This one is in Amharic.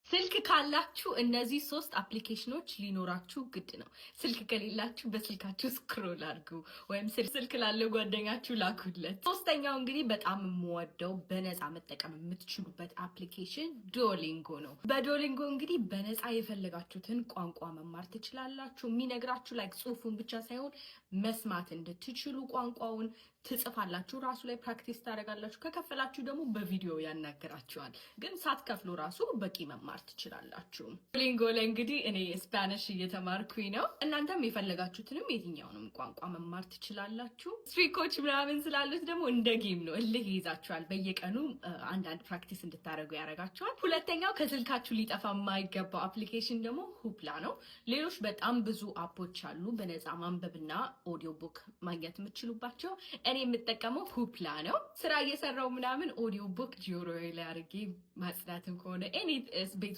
ስልክ ካላችሁ እነዚህ ሶስት አፕሊኬሽኖች ሊኖራችሁ ግድ ነው። ስልክ ከሌላችሁ በስልካችሁ ስክሮል አድርጉ ወይም ስልክ ላለው ጓደኛችሁ ላኩለት። ሶስተኛው እንግዲህ በጣም የምወደው በነፃ መጠቀም የምትችሉበት አፕሊኬሽን ዱኦሊንጎ ነው። በዱኦሊንጎ እንግዲህ በነፃ የፈለጋችሁትን ቋንቋ መማር ትችላላችሁ። የሚነግራችሁ ላይ ጽሁፉን ብቻ ሳይሆን መስማት እንድትችሉ ቋንቋውን ትጽፋላችሁ። ራሱ ላይ ፕራክቲስ ታደርጋላችሁ። ከከፈላችሁ ደግሞ በቪዲዮ ያናገራችኋል። ግን ሳትከፍሉ ራሱ በቂ መማር ትችላላችሁ። ዱኦሊንጎ ላይ እንግዲህ እኔ ስፓኒሽ እየተማርኩኝ ነው። እናንተም የፈለጋችሁትንም የትኛውንም ቋንቋ መማር ትችላላችሁ። ስትሪኮች ምናምን ስላሉት ደግሞ እንደ ጌም ነው፣ እልህ ይይዛችኋል። በየቀኑ አንዳንድ ፕራክቲስ እንድታደርጉ ያደርጋችኋል። ሁለተኛው ከስልካችሁ ሊጠፋ የማይገባው አፕሊኬሽን ደግሞ ሁፕላ ነው። ሌሎች በጣም ብዙ አፖች አሉ በነፃ ማንበብና ኦዲዮ ቡክ ማግኘት የምትችሉባቸው። እኔ የምጠቀመው ሁፕላ ነው። ስራ እየሰራው ምናምን ኦዲዮ ቡክ ጆሮዬ ላይ አድርጌ ማጽዳትም ከሆነ ቤት